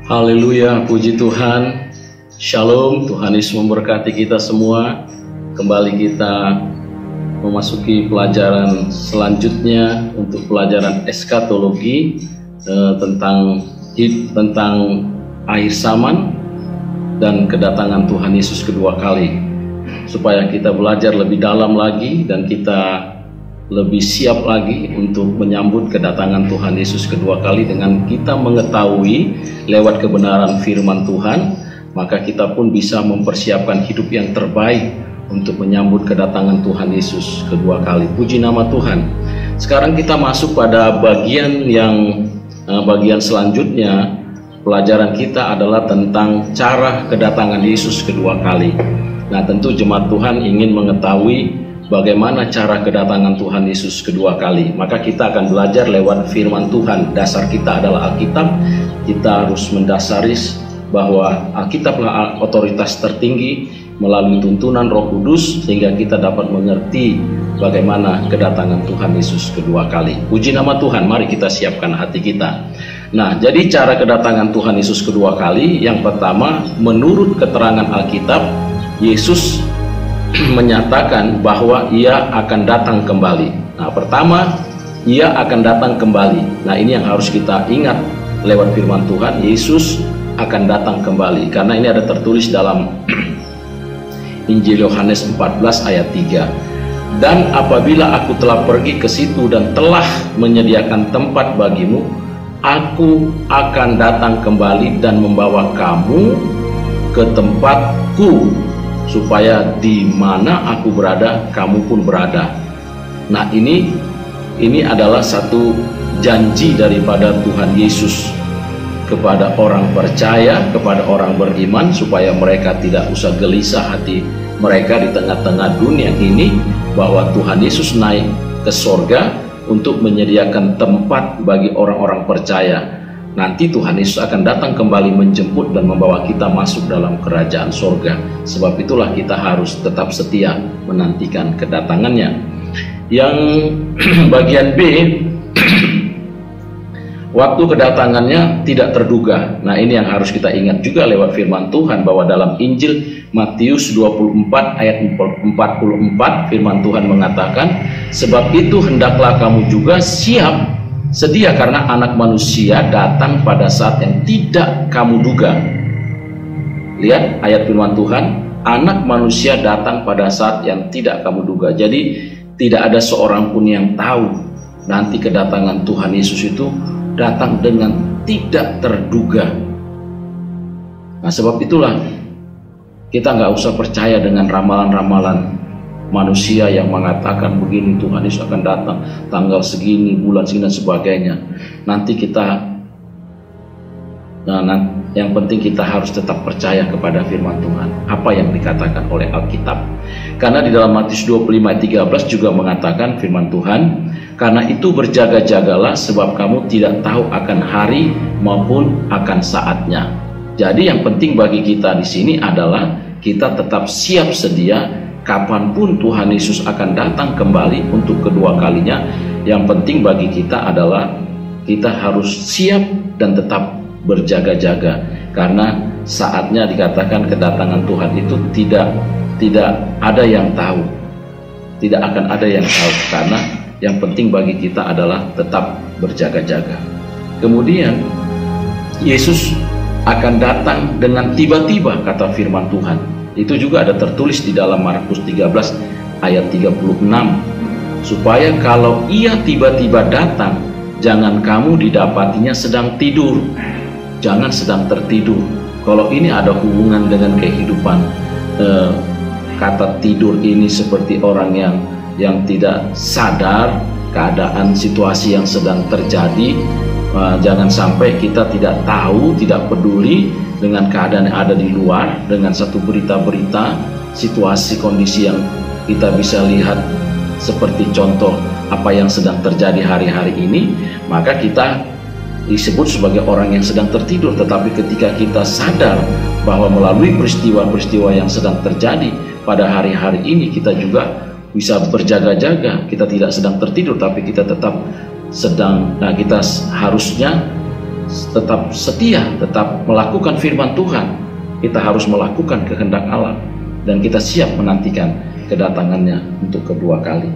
Haleluya, puji Tuhan. Shalom, Tuhan Yesus memberkati kita semua. Kembali kita memasuki pelajaran selanjutnya untuk pelajaran eskatologi tentang akhir zaman dan kedatangan Tuhan Yesus kedua kali. Supaya kita belajar lebih dalam lagi dan kita lebih siap lagi untuk menyambut kedatangan Tuhan Yesus kedua kali dengan kita mengetahui lewat kebenaran firman Tuhan, maka kita pun bisa mempersiapkan hidup yang terbaik untuk menyambut kedatangan Tuhan Yesus kedua kali. Puji nama Tuhan. Sekarang kita masuk pada bagian selanjutnya. Pelajaran kita adalah tentang cara kedatangan Yesus kedua kali. Nah, tentu jemaat Tuhan ingin mengetahui bagaimana cara kedatangan Tuhan Yesus kedua kali. Maka kita akan belajar lewat firman Tuhan. Dasar kita adalah Alkitab. Kita harus mendasari bahwa Alkitablah otoritas tertinggi melalui tuntunan Roh Kudus, sehingga kita dapat mengerti bagaimana kedatangan Tuhan Yesus kedua kali. Puji nama Tuhan. Mari kita siapkan hati kita. Nah, jadi cara kedatangan Tuhan Yesus kedua kali, yang pertama, menurut keterangan Alkitab, Yesus menyatakan bahwa ia akan datang kembali. Nah, pertama, ia akan datang kembali. Nah, ini yang harus kita ingat lewat firman Tuhan, Yesus akan datang kembali. Karena ini ada tertulis dalam Injil Yohanes 14 ayat 3. Dan apabila aku telah pergi ke situ dan telah menyediakan tempat bagimu, aku akan datang kembali dan membawa kamu ke tempatku, supaya di mana aku berada, kamu pun berada. Nah, ini adalah satu janji daripada Tuhan Yesus kepada orang percaya, kepada orang beriman, supaya mereka tidak usah gelisah hati mereka di tengah-tengah dunia ini, bahwa Tuhan Yesus naik ke sorga untuk menyediakan tempat bagi orang-orang percaya. Nanti Tuhan Yesus akan datang kembali menjemput dan membawa kita masuk dalam kerajaan sorga. Sebab itulah kita harus tetap setia menantikan kedatangannya. Yang bagian B, waktu kedatangannya tidak terduga. Nah, ini yang harus kita ingat juga lewat firman Tuhan, bahwa dalam Injil Matius 24 ayat 44 firman Tuhan mengatakan, sebab itu hendaklah kamu juga sedia karena anak manusia datang pada saat yang tidak kamu duga. Lihat ayat firman Tuhan, anak manusia datang pada saat yang tidak kamu duga. Jadi tidak ada seorang pun yang tahu nanti kedatangan Tuhan Yesus itu datang dengan tidak terduga. Nah, sebab itulah kita nggak usah percaya dengan ramalan-ramalan manusia yang mengatakan begini, Tuhan Yesus akan datang tanggal segini, bulan segini dan sebagainya. Nanti yang penting kita harus tetap percaya kepada firman Tuhan, apa yang dikatakan oleh Alkitab. Karena di dalam Matius 25 ayat 13 juga mengatakan firman Tuhan, karena itu berjaga-jagalah, sebab kamu tidak tahu akan hari maupun akan saatnya. Jadi yang penting bagi kita di sini adalah kita tetap siap sedia kapanpun Tuhan Yesus akan datang kembali untuk kedua kalinya. Yang penting bagi kita adalah kita harus siap dan tetap berjaga-jaga, karena saatnya dikatakan kedatangan Tuhan itu tidak ada yang tahu, tidak akan ada yang tahu. Karena yang penting bagi kita adalah tetap berjaga-jaga. Kemudian Yesus akan datang dengan tiba-tiba, kata firman Tuhan. Itu juga ada tertulis di dalam Markus 13 ayat 36. Supaya kalau ia tiba-tiba datang, jangan kamu didapatinya sedang tidur. Jangan sedang tertidur. Kalau ini ada hubungan dengan kehidupan, kata tidur ini seperti orang yang tidak sadar keadaan situasi yang sedang terjadi. Jangan sampai kita tidak tahu, tidak peduli dengan keadaan yang ada di luar, dengan satu berita-berita, situasi, kondisi yang kita bisa lihat seperti contoh apa yang sedang terjadi hari-hari ini, maka kita disebut sebagai orang yang sedang tertidur. Tetapi ketika kita sadar bahwa melalui peristiwa-peristiwa yang sedang terjadi pada hari-hari ini, kita juga bisa berjaga-jaga. Kita tidak sedang tertidur, tapi kita tetap kita harusnya tetap setia, tetap melakukan firman Tuhan, kita harus melakukan kehendak Allah, dan kita siap menantikan kedatangannya untuk kedua kali.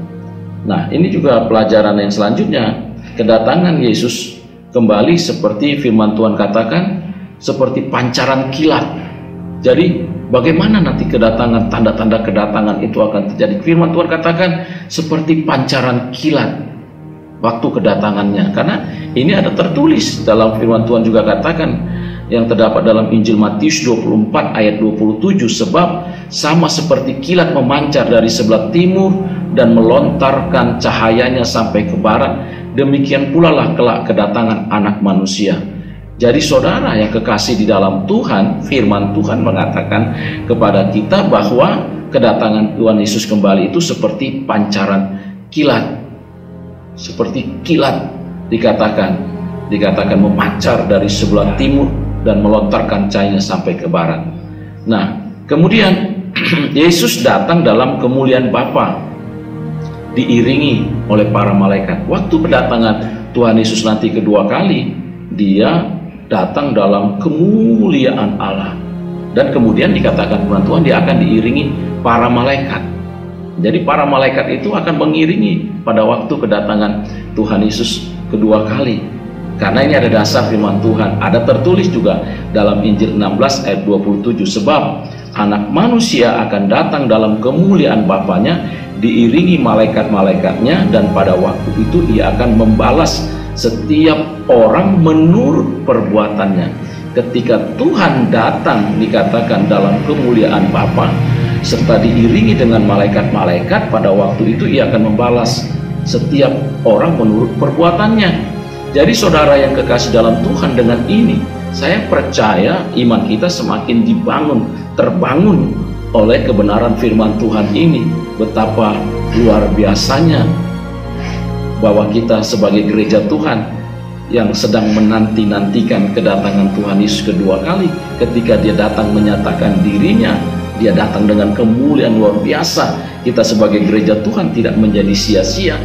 Nah, ini juga pelajaran yang selanjutnya. Kedatangan Yesus kembali seperti firman Tuhan katakan, seperti pancaran kilat. Jadi bagaimana nanti kedatangan, tanda-tanda kedatangan itu akan terjadi? Firman Tuhan katakan seperti pancaran kilat waktu kedatangannya. Karena ini ada tertulis dalam firman Tuhan juga katakan, yang terdapat dalam Injil Matius 24 ayat 27, sebab sama seperti kilat memancar dari sebelah timur dan melontarkan cahayanya sampai ke barat, demikian pula lah kelak kedatangan Anak Manusia. Jadi saudara yang kekasih di dalam Tuhan, firman Tuhan mengatakan kepada kita bahwa kedatangan Tuhan Yesus kembali itu seperti pancaran kilat. Seperti kilat dikatakan memancar dari sebelah timur dan melontarkan cahayanya sampai ke barat. Nah, kemudian Yesus datang dalam kemuliaan Bapa, diiringi oleh para malaikat. Waktu kedatangan Tuhan Yesus nanti kedua kali, dia datang dalam kemuliaan Allah, dan kemudian dikatakan firman Tuhan dia akan diiringi para malaikat. Jadi para malaikat itu akan mengiringi pada waktu kedatangan Tuhan Yesus kedua kali. Karena ini ada dasar firman Tuhan, ada tertulis juga dalam Injil 16 ayat 27, sebab Anak Manusia akan datang dalam kemuliaan Bapanya, diiringi malaikat-malaikatnya, dan pada waktu itu ia akan membalas setiap orang menurut perbuatannya. Ketika Tuhan datang dikatakan dalam kemuliaan Bapa serta diiringi dengan malaikat-malaikat, pada waktu itu ia akan membalas setiap orang menurut perbuatannya. Jadi saudara yang kekasih dalam Tuhan, dengan ini saya percaya iman kita semakin terbangun oleh kebenaran firman Tuhan ini. Betapa luar biasanya bahwa kita sebagai gereja Tuhan yang sedang menanti-nantikan kedatangan Tuhan Yesus kedua kali. Ketika dia datang menyatakan dirinya, dia datang dengan kemuliaan luar biasa. Kita sebagai gereja Tuhan tidak menjadi sia-sia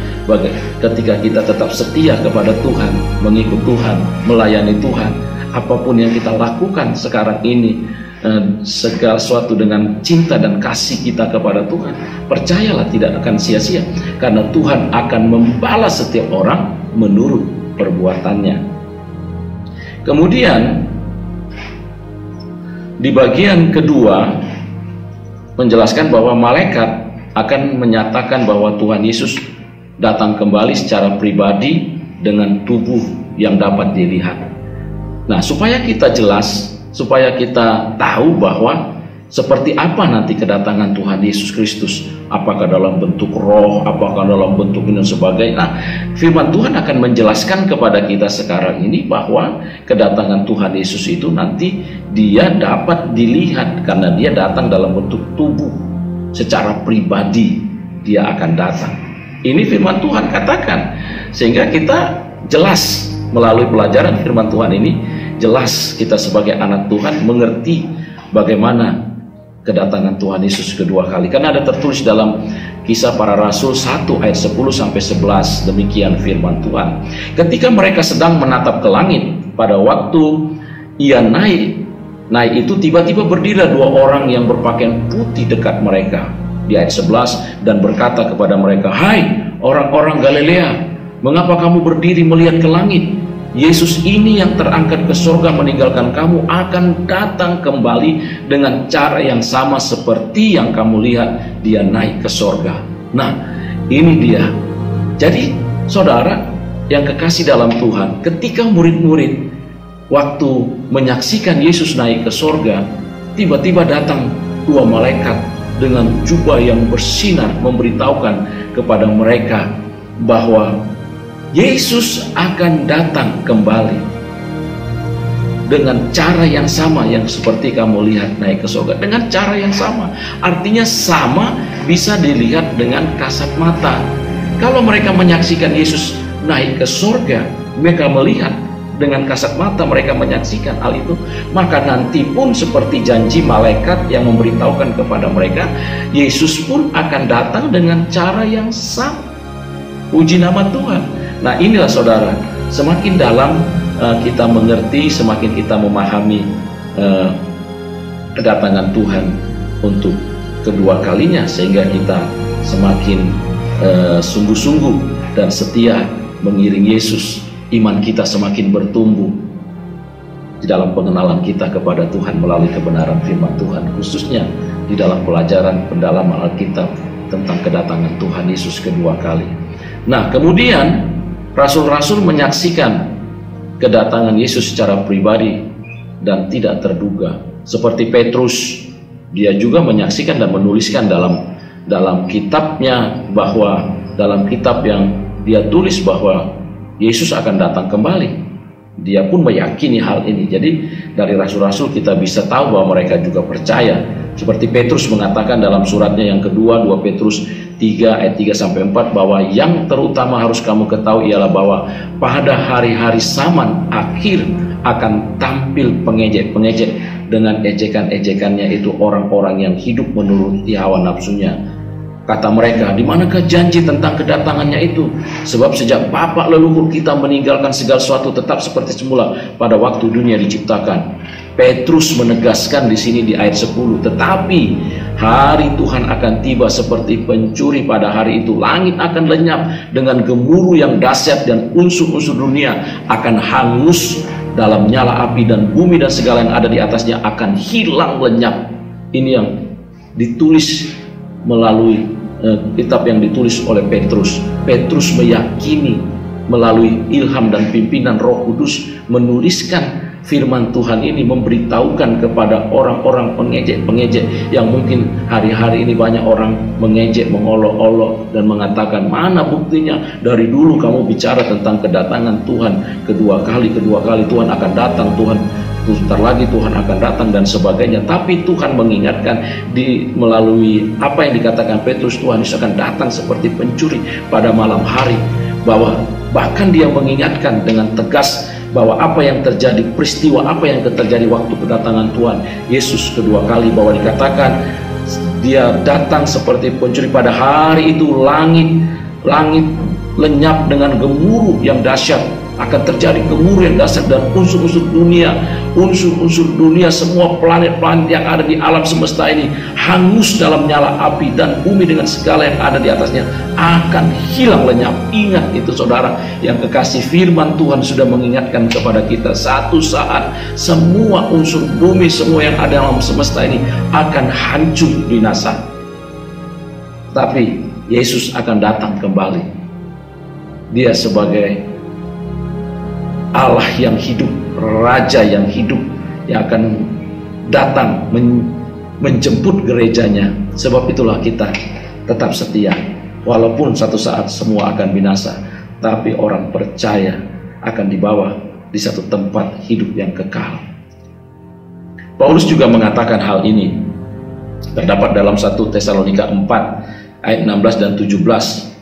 ketika kita tetap setia kepada Tuhan, mengikut Tuhan, melayani Tuhan. Apapun yang kita lakukan sekarang ini, segala sesuatu dengan cinta dan kasih kita kepada Tuhan, percayalah tidak akan sia-sia, karena Tuhan akan membalas setiap orang menurut perbuatannya. Kemudian di bagian kedua menjelaskan bahwa malaikat akan menyatakan bahwa Tuhan Yesus datang kembali secara pribadi dengan tubuh yang dapat dilihat. Nah, supaya kita jelas, supaya kita tahu bahwa seperti apa nanti kedatangan Tuhan Yesus Kristus, apakah dalam bentuk roh, apakah dalam bentuk ini dan sebagainya. Nah, firman Tuhan akan menjelaskan kepada kita sekarang ini bahwa kedatangan Tuhan Yesus itu nanti dia dapat dilihat karena dia datang dalam bentuk tubuh. Secara pribadi dia akan datang. Ini firman Tuhan katakan, sehingga kita jelas melalui pelajaran firman Tuhan ini, jelas kita sebagai anak Tuhan mengerti bagaimana kedatangan Tuhan Yesus kedua kali. Karena ada tertulis dalam Kisah Para Rasul 1 ayat 10 sampai 11, demikian firman Tuhan. Ketika mereka sedang menatap ke langit, pada waktu ia naik itu tiba-tiba berdiri dua orang yang berpakaian putih dekat mereka. Di ayat 11, dan berkata kepada mereka, "Hai orang-orang Galilea, mengapa kamu berdiri melihat ke langit? Yesus ini yang terangkat ke surga meninggalkan kamu akan datang kembali dengan cara yang sama seperti yang kamu lihat dia naik ke surga." Nah, ini dia. Jadi saudara yang kekasih dalam Tuhan, ketika murid-murid waktu menyaksikan Yesus naik ke surga, tiba-tiba datang dua malaikat dengan jubah yang bersinar memberitahukan kepada mereka bahwa Yesus akan datang kembali dengan cara yang sama yang seperti kamu lihat naik ke surga. Dengan cara yang sama, artinya sama bisa dilihat dengan kasat mata. Kalau mereka menyaksikan Yesus naik ke surga, mereka melihat dengan kasat mata, mereka menyaksikan hal itu, maka nanti pun seperti janji malaikat yang memberitahukan kepada mereka, Yesus pun akan datang dengan cara yang sama. Puji nama Tuhan. Nah, inilah saudara, semakin dalam kita mengerti, semakin kita memahami kedatangan Tuhan untuk kedua kalinya, sehingga kita semakin sungguh-sungguh dan setia mengiring Yesus. Iman kita semakin bertumbuh di dalam pengenalan kita kepada Tuhan melalui kebenaran firman Tuhan, khususnya di dalam pelajaran pendalaman Alkitab tentang kedatangan Tuhan Yesus kedua kali. Nah, kemudian rasul-rasul menyaksikan kedatangan Yesus secara pribadi dan tidak terduga. Seperti Petrus, dia juga menyaksikan dan menuliskan dalam kitabnya, bahwa dalam kitab yang dia tulis bahwa Yesus akan datang kembali. Dia pun meyakini hal ini. Jadi dari rasul-rasul kita bisa tahu bahwa mereka juga percaya. Seperti Petrus mengatakan dalam suratnya yang kedua, 2 Petrus 3 ayat 3-4, bahwa yang terutama harus kamu ketahui ialah bahwa pada hari-hari zaman akhir akan tampil pengejek-pengejek dengan ejekan-ejekannya, itu orang-orang yang hidup menuruti hawa nafsunya. Kata mereka, di manakah janji tentang kedatangannya itu? Sebab sejak bapa leluhur kita meninggalkan segala sesuatu tetap seperti semula pada waktu dunia diciptakan. Petrus menegaskan di sini di ayat 10, tetapi hari Tuhan akan tiba seperti pencuri pada hari itu. Langit akan lenyap dengan gemuruh yang dahsyat dan unsur-unsur dunia akan hangus dalam nyala api, dan bumi dan segala yang ada di atasnya akan hilang lenyap. Ini yang ditulis melalui kitab yang ditulis oleh Petrus. Petrus meyakini melalui ilham dan pimpinan Roh Kudus menuliskan firman Tuhan ini, memberitahukan kepada orang-orang pengejek-pengejek yang mungkin hari-hari ini banyak orang mengejek, mengolok-olok dan mengatakan, mana buktinya dari dulu kamu bicara tentang kedatangan Tuhan kedua kali Tuhan akan datang, Tuhan sebentar lagi Tuhan akan datang dan sebagainya. Tapi Tuhan mengingatkan melalui apa yang dikatakan Petrus, Tuhan Yesus akan datang seperti pencuri pada malam hari, bahwa bahkan dia mengingatkan dengan tegas bahwa apa yang terjadi, peristiwa apa yang terjadi waktu kedatangan Tuhan Yesus kedua kali, bahwa dikatakan dia datang seperti pencuri pada hari itu. Langit lenyap dengan gemuruh yang dahsyat, akan terjadi gemuruh yang dahsyat, dan unsur-unsur dunia, semua planet-planet yang ada di alam semesta ini hangus dalam nyala api, dan bumi dengan segala yang ada di atasnya akan hilang lenyap. Ingat itu saudara yang kekasih, firman Tuhan sudah mengingatkan kepada kita, satu saat semua unsur bumi, semua yang ada dalam semesta ini akan hancur binasa. Tapi Yesus akan datang kembali. Dia sebagai Allah yang hidup, Raja yang hidup, yang akan datang menjemput gerejanya. Sebab itulah kita tetap setia, walaupun satu saat semua akan binasa, tapi orang percaya akan dibawa di satu tempat hidup yang kekal. Paulus juga mengatakan hal ini, terdapat dalam 1 Tesalonika 4 ayat 16 dan 17.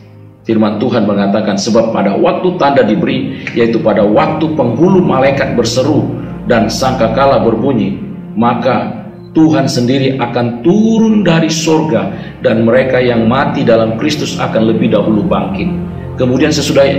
Firman Tuhan mengatakan, sebab pada waktu tanda diberi, yaitu pada waktu penghulu malaikat berseru dan sangkakala berbunyi, maka Tuhan sendiri akan turun dari sorga, dan mereka yang mati dalam Kristus akan lebih dahulu bangkit. Kemudian sesudah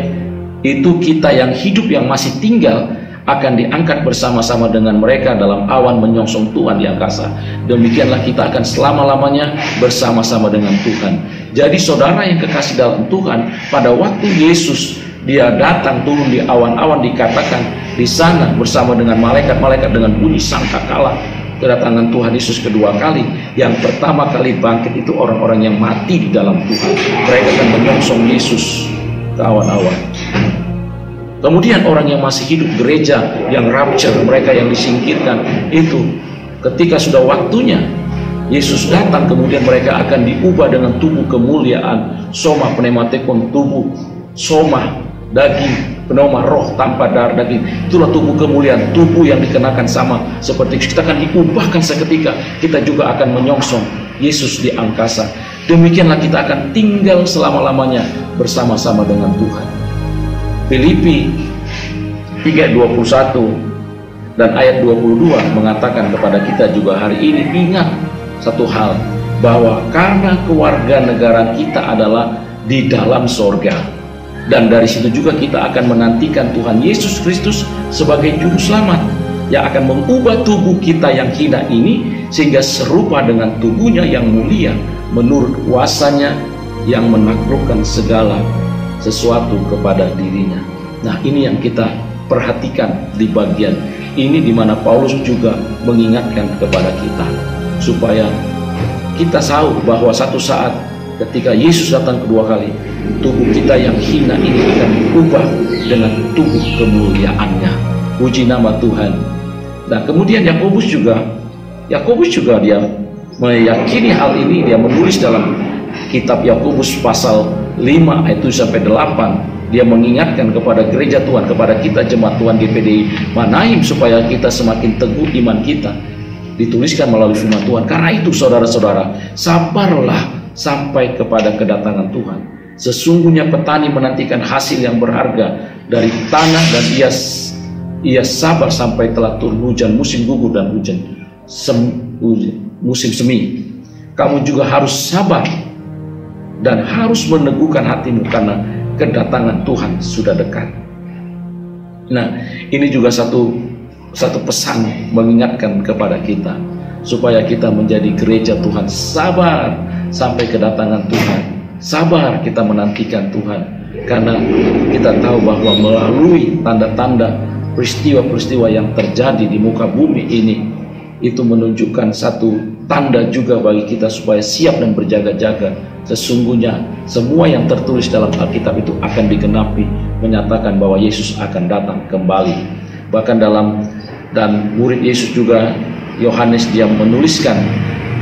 itu kita yang hidup yang masih tinggal akan diangkat bersama-sama dengan mereka dalam awan menyongsong Tuhan di angkasa. Demikianlah kita akan selama-lamanya bersama-sama dengan Tuhan. Jadi saudara yang kekasih dalam Tuhan, pada waktu Yesus dia datang turun di awan-awan, dikatakan di sana bersama dengan malaikat-malaikat dengan bunyi sangkakala. Kedatangan Tuhan Yesus kedua kali, yang pertama kali bangkit itu orang-orang yang mati di dalam Tuhan. Mereka akan menyongsong Yesus ke awan-awan. Kemudian orang yang masih hidup, gereja yang rapture, mereka yang disingkirkan, itu ketika sudah waktunya Yesus datang, kemudian mereka akan diubah dengan tubuh kemuliaan, soma pneumatikon, tubuh soma daging, pneuma roh tanpa darah daging. Itulah tubuh kemuliaan, tubuh yang dikenakan sama seperti kita akan diubahkan seketika. Kita juga akan menyongsong Yesus di angkasa. Demikianlah kita akan tinggal selama-lamanya bersama-sama dengan Tuhan. Filipi 3:21 dan ayat 22 mengatakan kepada kita juga hari ini, ingat satu hal, bahwa karena kewarganegaraan kita adalah di dalam sorga, Dan dari situ juga kita akan menantikan Tuhan Yesus Kristus sebagai juru selamat yang akan mengubah tubuh kita yang hina ini sehingga serupa dengan tubuhnya yang mulia menurut kuasanya yang menaklukkan segala sesuatu kepada dirinya. Nah, ini yang kita perhatikan di bagian ini, di mana Paulus juga mengingatkan kepada kita supaya kita tahu bahwa satu saat ketika Yesus datang kedua kali, tubuh kita yang hina ini akan diubah dengan tubuh kemuliaannya. Puji nama Tuhan. Nah, kemudian Yakobus juga dia meyakini hal ini. Dia menulis dalam kitab Yakobus pasal 5 ayat 7-8. Dia mengingatkan kepada gereja Tuhan, kepada kita jemaat Tuhan GPDI Manaim, supaya kita semakin teguh iman kita. Dituliskan melalui firman Tuhan. Karena itu saudara-saudara, sabarlah sampai kepada kedatangan Tuhan. Sesungguhnya petani menantikan hasil yang berharga dari tanah, dan ia sabar sampai telah turun hujan musim gugur dan musim semi. Kamu juga harus sabar dan harus meneguhkan hatimu karena kedatangan Tuhan sudah dekat. Nah, ini juga satu pesan mengingatkan kepada kita supaya kita menjadi gereja Tuhan, sabar sampai kedatangan Tuhan. Sabar kita menantikan Tuhan, karena kita tahu bahwa melalui tanda-tanda peristiwa-peristiwa yang terjadi di muka bumi ini, itu menunjukkan satu tanda juga bagi kita supaya siap dan berjaga-jaga. Sesungguhnya semua yang tertulis dalam Alkitab itu akan digenapi, menyatakan bahwa Yesus akan datang kembali. Bahkan dan murid Yesus juga, Yohanes, dia menuliskan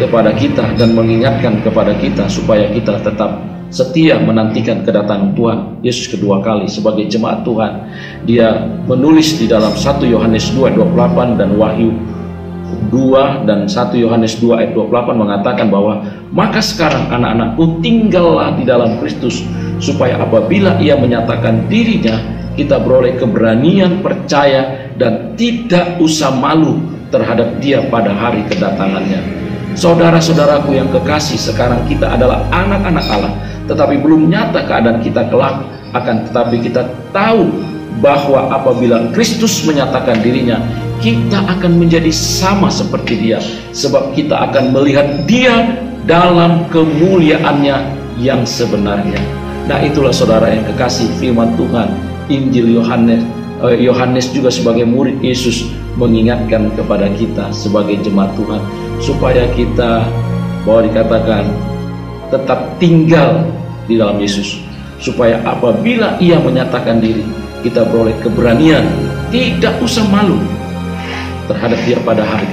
kepada kita dan mengingatkan kepada kita supaya kita tetap setia menantikan kedatangan Tuhan Yesus kedua kali sebagai jemaat Tuhan. Dia menulis di dalam 1 Yohanes 2:28 dan Wahyu 2 dan 1 Yohanes 2 ayat 28 mengatakan bahwa maka sekarang anak-anakku, tinggallah di dalam Kristus, supaya apabila ia menyatakan dirinya, kita beroleh keberanian percaya dan tidak usah malu terhadap dia pada hari kedatangannya. Saudara-saudaraku yang kekasih, sekarang kita adalah anak-anak Allah, tetapi belum nyata keadaan kita kelak. Akan tetapi kita tahu bahwa apabila Kristus menyatakan dirinya, kita akan menjadi sama seperti dia, sebab kita akan melihat dia dalam kemuliaannya yang sebenarnya. Nah, itulah saudara yang kekasih firman Tuhan. Injil Yohanes juga sebagai murid Yesus mengingatkan kepada kita sebagai jemaat Tuhan supaya kita, bahwa dikatakan, tetap tinggal di dalam Yesus, supaya apabila ia menyatakan diri, kita beroleh keberanian, tidak usah malu terhadap dia pada hari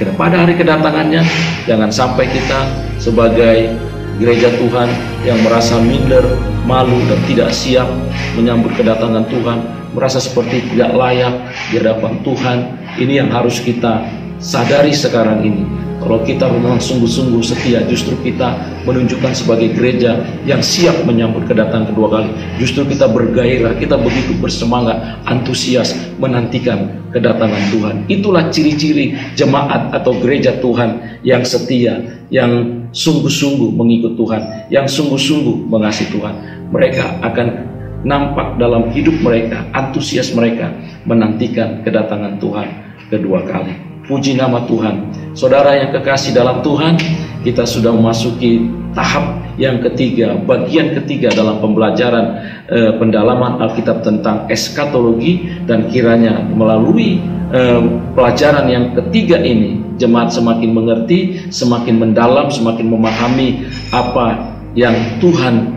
kedatangannya. Jangan sampai kita sebagai gereja Tuhan yang merasa minder, malu, dan tidak siap menyambut kedatangan Tuhan, merasa seperti tidak layak di hadapan Tuhan. Ini yang harus kita sadari sekarang ini. Kalau kita memang sungguh-sungguh setia, justru kita menunjukkan sebagai gereja yang siap menyambut kedatangan kedua kali. Justru kita bergairah, kita begitu bersemangat, antusias menantikan kedatangan Tuhan. Itulah ciri-ciri jemaat atau gereja Tuhan yang setia, yang sungguh-sungguh mengikut Tuhan, yang sungguh-sungguh mengasihi Tuhan. Mereka akan nampak dalam hidup mereka, antusias mereka menantikan kedatangan Tuhan kedua kali. Puji nama Tuhan. Saudara yang kekasih dalam Tuhan, kita sudah memasuki tahap yang ketiga, bagian ketiga dalam pembelajaran pendalaman Alkitab tentang eskatologi. Dan kiranya melalui pelajaran yang ketiga ini, jemaat semakin mengerti, semakin mendalam, semakin memahami apa yang Tuhan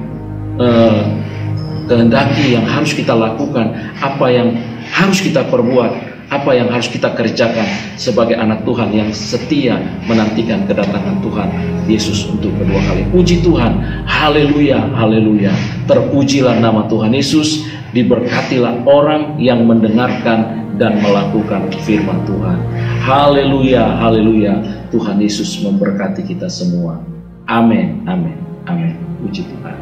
kehendaki, yang harus kita lakukan, apa yang harus kita perbuat, apa yang harus kita kerjakan sebagai anak Tuhan yang setia menantikan kedatangan Tuhan Yesus untuk kedua kali. Puji Tuhan, haleluya, haleluya. Terpujilah nama Tuhan Yesus, diberkatilah orang yang mendengarkan dan melakukan firman Tuhan. Haleluya, haleluya. Tuhan Yesus memberkati kita semua. Amin, amin, amin. Puji Tuhan.